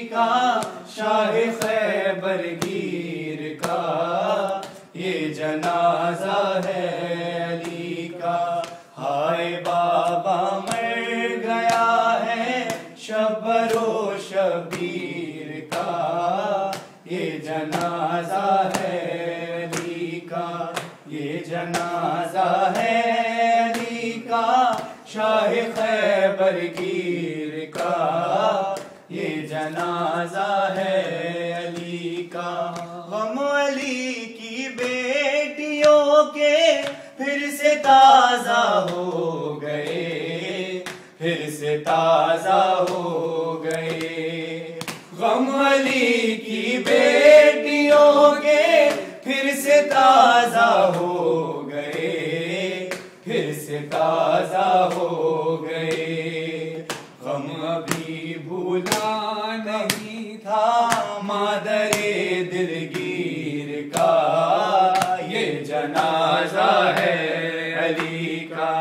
का शाह खैबर गिर का ये जनाजा है अली का। हाय बाबा मर गया है शब्बरो शबीर का ये जनाजा है अली का। ये जनाजा है अली का शाह खैबर गिर का ये जनाजा है अली का। गम अली की बेटियों के फिर से ताजा हो गए, फिर से ताजा हो गए। गम अली की बेटियों के फिर से ताजा हो गए, फिर से ताजा हो गए। गम अभी भूला नहीं था मादरे दिलगीर का ये जनाजा है अली का।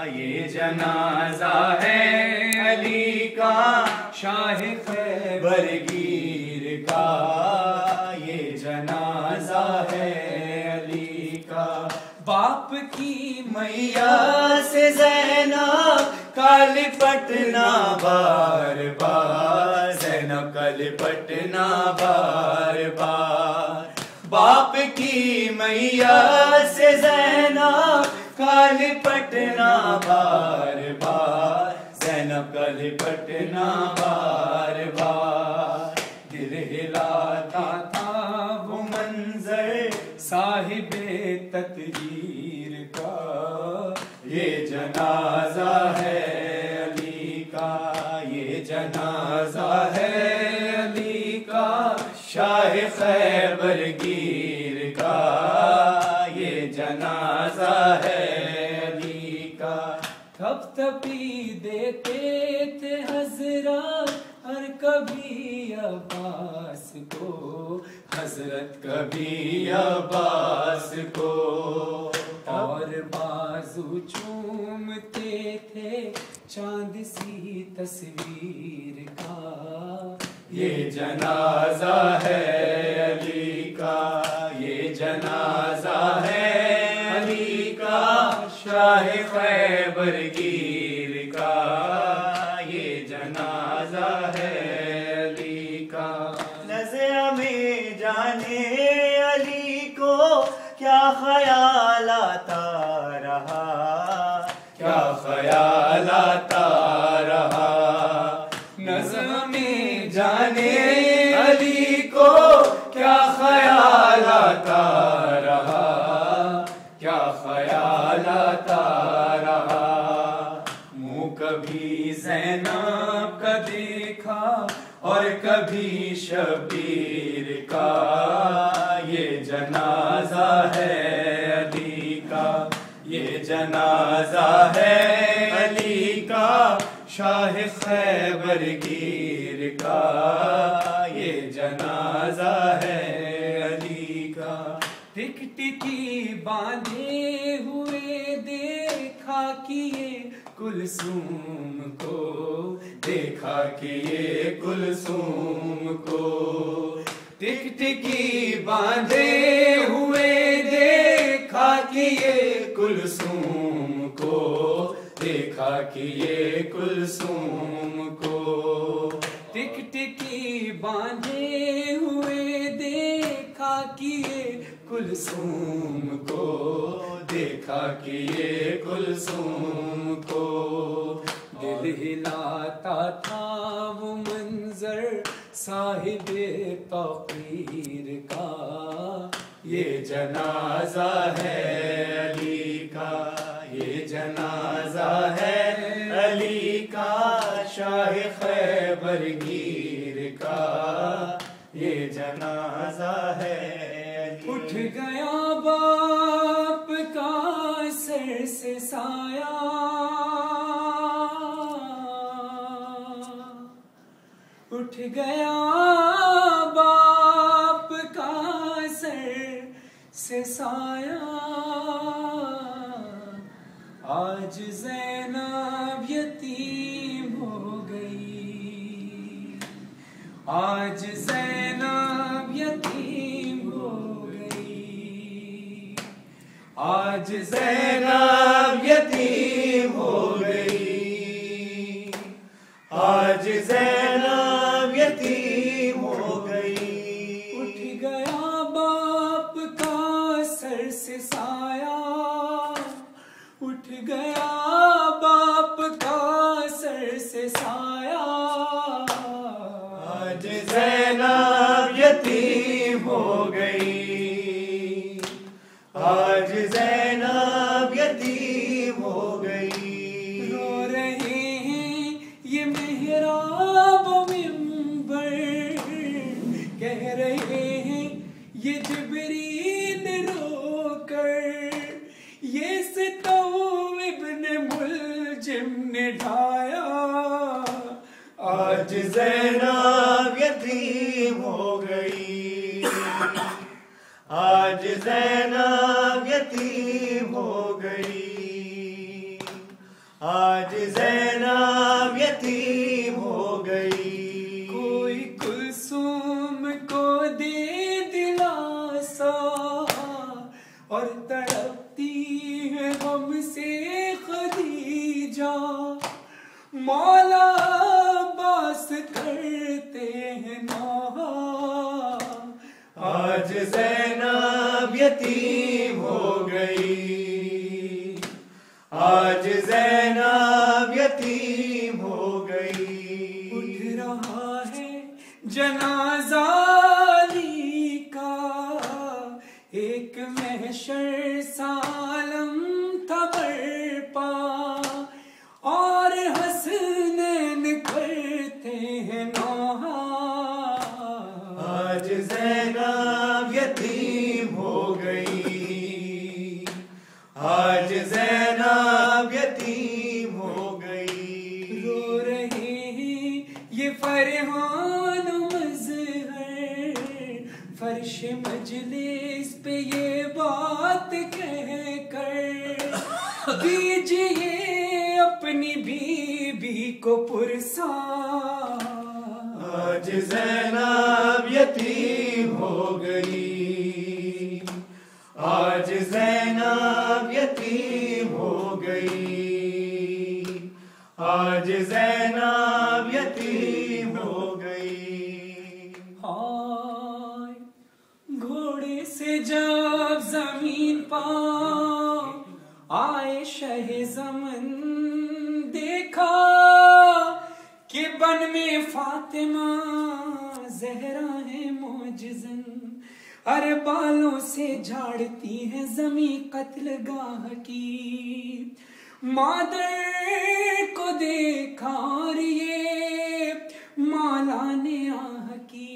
ये जनाजा है अली का शाह खैबर गिर का ये जनाजा है अली का। बाप की मैया से ज़ैनब का लिपटना बार बार, ज़ैनब का लिपटना बार बार। बाप की मैया से ज़ैनब का लिपटना बार बार, ज़ैनब का लिपटना बार बार। दिल हिलाता था वो मंजर साहिबे ततहीर का ये जनाजा है अली का। ये जनाजा है अली का शाह खैबर गिर का ये जनाजा है अली का। थपथपी देते थे हजरत हर कभी अब्बास को, हजरत कभी अब्बास को। और बाजू चूमते थे चांद सी तस्वीर का ये जनाजा है अली का। ये जनाजा है अली का शाह खैबर गिर का ये जनाजा है अली का। नज़र में जाने अली को क्या ख्याल आता रहा, क्या ख्याल आता रहा। नज़र में जाने अली को क्या ख्याल आता रहा, क्या ख्याल आता रहा। मुँह कभी ज़ैनब का देखा और कभी शबीर का ये जनाजा है अली का। ये जनाजा है अली का शाह खैबर गिर का ये जनाजा है अली का। टिकटिकी बांधे हुए देखा कि ये कुलसूम को, देखा कि ये कुलसूम को। टिकटिकी बांधे हुए देखा कि ये कुलसूम को, देखा कि ये कुलसूम को। टिकटिकी बांधे हुए देखा कि ये कुलसूम को, देखा कि ये कुलसूम को। दिल हिलाता था वो मंजर साहिबे तौकीर का ये जनाजा है अली का। ये जनाजा है अली का शाह खैबर गिर का ये जनाजा है अली। उठ गया बाप का सर से साया, उठ गया बाप का सर से साया। आज ज़ैनब यतीम हो गई, आज ज़ैनब यतीम हो गई, आज ज़ैनब यतीम हो गई, आज ज़ैनब यतीम हो गई। उठ गया बाप का सर से साया, उठ गया बाप का सर से साया, आज ज़ैनब यतीम हो गई, आज ज़ैनब यतीम हो गई। रो रहे हैं ये मेहराब मिंबर, कह रहे हैं ये जिब्रील रोकर, ये सितों इब्न मुलजिम ने ढाया, आज ज़ैनब यतीम हो गई, आज ज़ैनब यतीम हो गई, आज ज़ैनब यतीम हो गई। कोई कुलसूम को दे दिलासा, और तड़पती है हमसे खदीजा, मौला बास करते हैं नौहा, आज ज़ैनब यतीम हो गई, आज ज़ैनब यतीम हो गई। उठ रहा है जनाज़ा अली का, एक महशर सालम था बरपा, और हसनैन करते हैं नौहा, आज ज़ैनब यतीम हो गई, आज ज़ैनब यतीम हो गई। रो रहे हैं ये फरहान मज़हर, फर्श मजलिस पे ये बात कह कर, दीजिए अपनी बीबी को पुरसा, आज ज़ैनब यतीम हो गई, आज ज़ैनब यतीम हो गई, आज ज़ैनब यतीम हो गई। हाय घोड़े से जब ज़मीन पर आए शहे ज़मन, देखा कि बन में फातिमा ज़हरा है मोजिज़न, अरे बालों से झाड़ती है ज़मी कत्लगाह की, मादर को देखा और ये मौला ने आह की,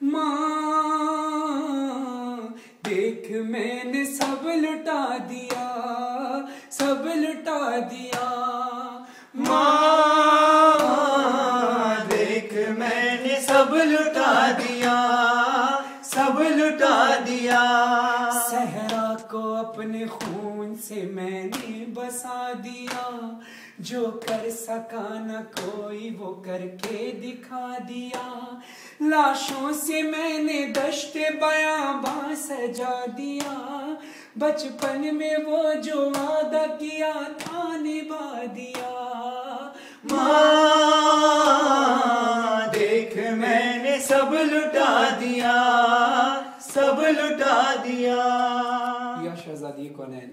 माँ देख मैंने सब लुटा दिया, सब लुटा दिया, माँ देख मैंने सब लुटा दिया, सब लुटा दिया। सहरा को अपने खून से मैंने बसा दिया, जो कर सका न कोई वो करके दिखा दिया, लाशों से मैंने दश्ते बयाबां सजा दिया, बचपन में वो जो वादा किया था निभा दिया, माँ देख मैंने सब लुटा दिया, सब लुटा दिया। या शहजादी कौनैन,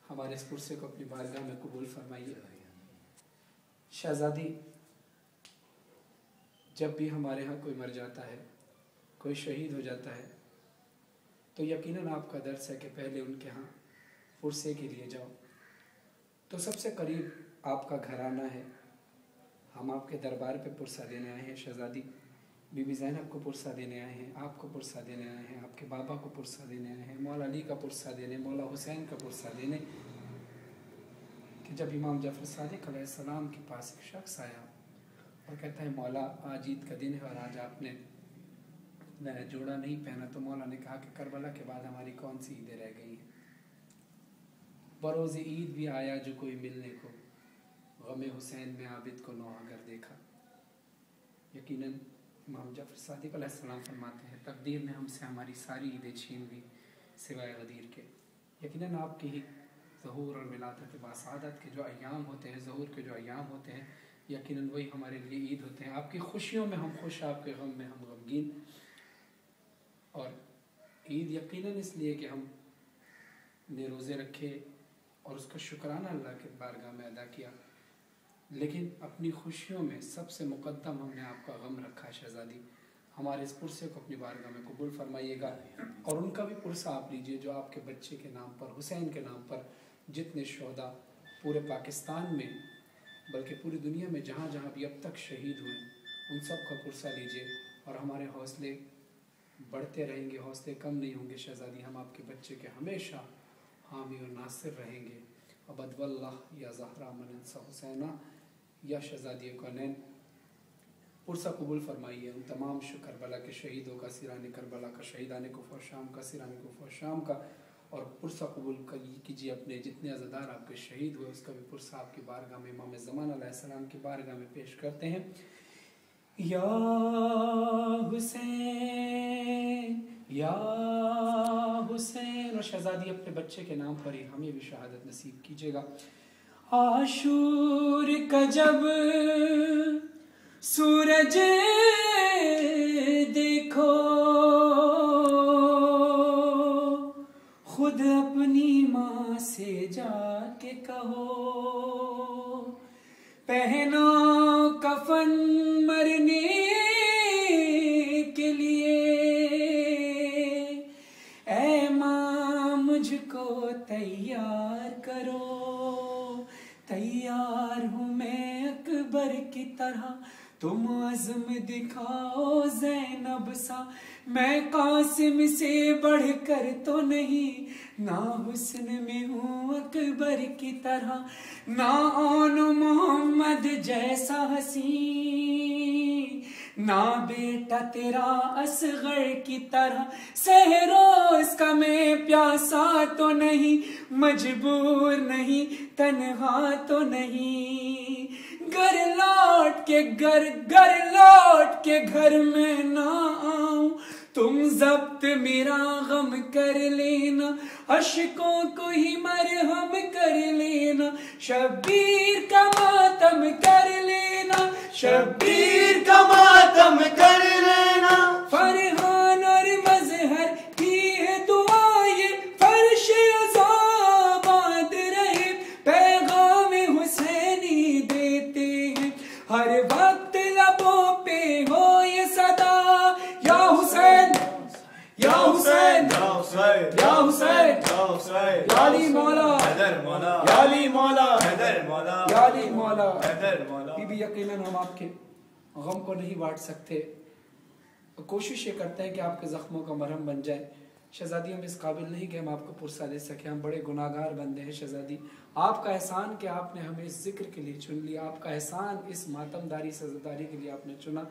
हमारे इस पुरसे को अपनी बारगाह में कबूल फरमाइए। शहजादी, जब भी हमारे यहाँ कोई मर जाता है, कोई शहीद हो जाता है, तो यकीनन आपका दर्स है कि पहले उनके यहाँ पुरसे के लिए जाओ। तो सबसे करीब आपका घराना है, हम आपके दरबार पे पुरसा देने आए हैं। शहजादी, बीबी ज़ैनब को पुरसा देने आए हैं, आपको पुरसा देने आए हैं, आपके बाबा को पुरसा देने आए हैं, मौला अली का पुरसा देने, मौला हुसैन का पुरसा देने, कि जब इमाम जाफ़र सादिक़ अलैहिस्सलाम के पास एक शख्स आया और कहता है मौला आज ईद का दिन है और आज आपने नया जोड़ा नहीं पहना, तो मौला ने कहा कि करबला के बाद हमारी कौन सी ईदें रह गई हैं, बरोज़ ईद भी आया जो कोई मिलने को, गमे हुसैन में आबिद को नौ अगर देखा। यकीनन इमाम जाफर सादिक अलैहिस्सलाम फरमाते हैं, तकदीर ने हमसे हमारी सारी ईदें छीन ली सिवाय गदीर के। यकीनन आपकी ही ज़हूर और विलादत बासादत के जो अय्याम होते हैं, ज़हूर के जो अय्याम होते हैं, यकीनन वही हमारे लिए ईद होते हैं। आपकी खुशियों में हम खुश, आपके गम में हम गमगीन। और ईद यकीनन इसलिए कि हम ने रोज़े रखे और उसका शुक्राना अल्लाह के बारगाह में अदा किया, लेकिन अपनी खुशियों में सबसे मुक़द्दम हमने आपका गम रखा। शहज़ादी, हमारे इस पुरसे को अपनी बारगाह में कबूल फरमाइएगा और उनका भी पुरसा आप लीजिए जो आपके बच्चे के नाम पर, हुसैन के नाम पर जितने शोहदा पूरे पाकिस्तान में बल्कि पूरी दुनिया में जहाँ जहाँ भी अब तक शहीद हुए, उन सब का पुरसा लीजिए और हमारे हौसले बढ़ते रहेंगे, हौसले कम नहीं होंगे। शहज़ादी, हम आपके बच्चे के हमेशा हामी और नासिर रहेंगे। अबदवल्लाह या ज़हरा मनसा हुसैना या शहज़ादी कौनैन, पुरसा कबूल फरमाइए उन तमाम करबला के शहीदों का, सिराने करबला का, शहीदान कुफर शाम का, सिराने कुफर शाम का, और पुरसा कबूल कीजिए अपने जितने अज़ादार आपके शहीद हुए उसका भी पुरसा आपकी बारगाह में इमाम ज़मान अलैहिस्सलाम की बारगाह में पेश करते हैं। या हुसैन या हुसैन, और शहज़ादी अपने बच्चे के नाम पर ही हमें भी शहादत नसीब कीजिएगा। आशूर का जब सूरज देखो, खुद अपनी माँ से जाके कहो, पहनो कफन मरने के लिए, ऐ माँ मुझको तैयार करो। तैयार हूँ मैं अकबर की तरह, तुम अज़्म दिखाओ ज़ैनब सा। मैं कासिम से बढ़कर तो नहीं, ना हुस्न में हूँ अकबर की तरह, ना आन मोहम्मद जैसा हसीन, ना बेटा तेरा असगर की तरह। सहरोज का मैं प्यासा तो नहीं, मजबूर नहीं, तन्हा तो नहीं। घर लौट के घर में ना आऊं, तुम जब्त मेरा गम कर लेना, अशकों को ही मरहम कर लेना। शब्बीर का मातम कर लेना, शब्बीर का मातम कर लेना। फरहान और मजहर की है दुआ ये, फर्श आबाद रहे। पैगाम हुसैनी देते हैं हर वक्त लबों पे हो ये सदा, या हुसैन या हुसैन या हुसैन या हुसैन या हुसैन, या अली मौला हैदर मौला, या अली मौला हैदर मौला, या अली मौला हैदर मौला। बीबी, यकीनन हम आपके गम को नहीं बांट सकते, कोशिश ये करते हैं कि आपके जख्मों का मरहम बन जाए। शहज़ादी, हम इस काबिल नहीं कि हम आपको पुरसा दे सके, हम बड़े गुनाहगार बंदे हैं। शहज़ादी, आपका एहसान कि आपने हमें इस जिक्र के लिए चुन लिया, आपका एहसान इस मातमदारी सज़ादारी के लिए आपने चुना।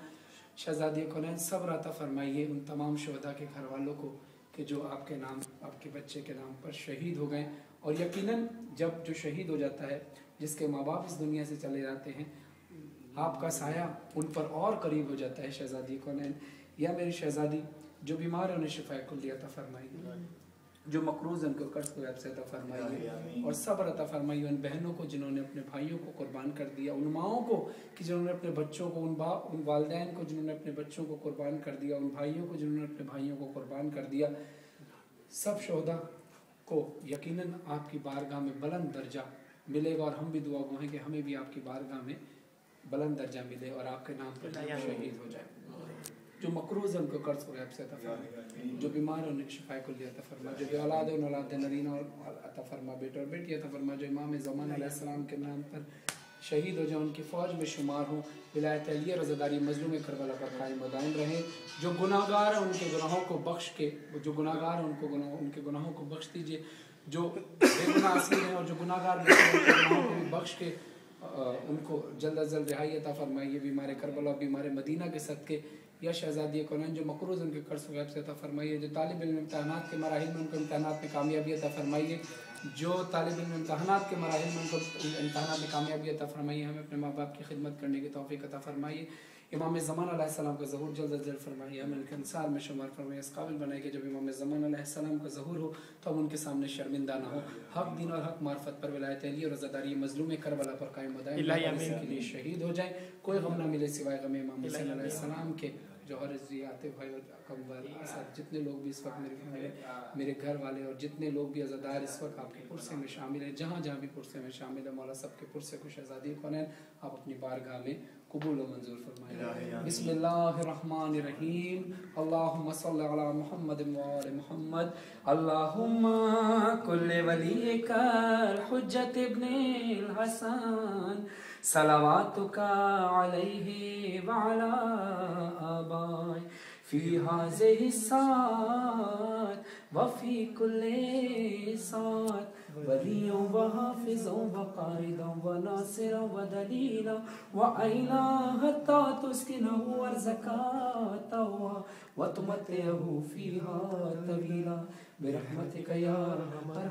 शहज़ादी कौनैन, सब्र अता फरमाइए उन तमाम शोहदा के घर वालों को कि जो आपके नाम, आपके बच्चे के नाम पर शहीद हो गए। और यकीनन जब जो शहीद हो जाता है, जिसके माँ बाप इस दुनिया से चले जाते हैं, आपका साया उन पर और करीब हो जाता है। शहज़ादी कौनैन, या मेरी शहज़ादी, जो बीमार है उन्हें शिफा कुल्ली अता फरमाइए, जो मकरूज़ हैं उनको कर्ज़ को ऐब से अता फरमाइए, और सब्र अता फरमाइए उन बहनों को जिन्होंने अपने भाइयों को कुर्बान कर दिया, उन माओं को कि जिन्होंने अपने बच्चों को, उन वालिदैन को जिन्होंने अपने बच्चों को कुर्बान कर दिया, उन भाइयों को जिन्होंने अपने भाइयों को कुर्बान कर दिया। सब शोहदा को यकीनन आपकी बारगाह में बुलंद दर्जा मिलेगा, और हम भी दुआ गो हैं कि हमें भी आपकी बारगाह में बुलंद दर्जा मिले और आपके नाम पर शहीद हो जाए। जो मकरूज़ है उनको कर्ज़ को ऐब से अता फरमा, जो बीमार है उन्हें शिफा कुल्ली अता फरमा, जो बेऔलाद है उन्हें औलाद नरीना और अता फरमा, बेटा और बेटी अता फरमा, जो इमाम ज़मान अलैहिस्सलाम के नाम पर शहीद हो जाए, उनकी फ़ौज में शुमार हो, विलायत अहलिया रज़ादारी मज़लूम करबला पर कायम व दायम रहें। जो गुनाहगार हैं उनके गुनाहों को बख्श के, जो गुनाहगार हैं उनके गुनाहों को बख्श दीजिए, जो बेगुनाह असीर हैं और जो गुनाहगार उनके गुनाहों को भी बख्श के उनको जल्द अज जल्द रिहाई अता फरमाइए। बीमार करबला, बीमार मदीना के सदक़े, या शहज़ादी कौनैन जो मकरूज़ उनके कर्ज़ वैब से अता फरमाइए। जो तालिब इल्म इम्तिहानात के मराहिल में उनको इम्तिहानात में कामयाबी अता फरमाइए, जो तालिब इल्म इम्तिहानात के मराहिल में उनको इम्तिहानात में कामयाबी अता फरमाइए। हमें अपने माँ बाप की खिदमत करने की तौफ़ीक़ अता फरमाइए। इमाम ज़मान अलैहिस्सलाम का ज़हूर जल्द अज जल्द फरमाइए, हमें उनके अंसार में शुमार फरमाइए, इस काबिल बनाए कि जब इमाम ज़मान अलैहिस्सलाम का ज़हूर हो तो हम उनके सामने शर्मिंदा ना हो। हक दिन और हक मार्फत पर विलायत अली और रज़ादारी मज़लूम करबला पर कायम दायम के लिए शहीद हो जाए, कोई गम ना मिले सिवाय गम इमाम हुसैन अलैहिस्सलाम के। जौहर जी आते भाई और अकबर असद जितने लोग भी इस वक्त मेरे घर वाले और जितने लोग भी अज़ादार इस वक्त आपके पुरसे में शामिल हैं, जहाँ जहाँ भी पुरसे में शामिल है, मौला सबके पुरसे खुश आज़ादी कौनैन आप अपनी बारगाह में कबूल व मंजूर फरमाएं। बिस्मिल्लाहिर्रहमानिर्रहीम। अल्लाहुम्मा सल्लि अला मुहम्मद व आले मुहम्मद। अल्लाहुम्मा कुल्ले वलियकल हुज्जत इब्निल हसन सलावातुका अलैहि व अला आबाई फी हाज़िहि सात व फी कुल्ले सात वलियों व हाफिज़ों व क़ाइदों व नासिरों व दलीलों व अइना हत्ता तुस्किनहु अर्ज़क़ातहु व तुमत्तिअहु फ़ीहा तवीला बिरहमतिका या अरहमर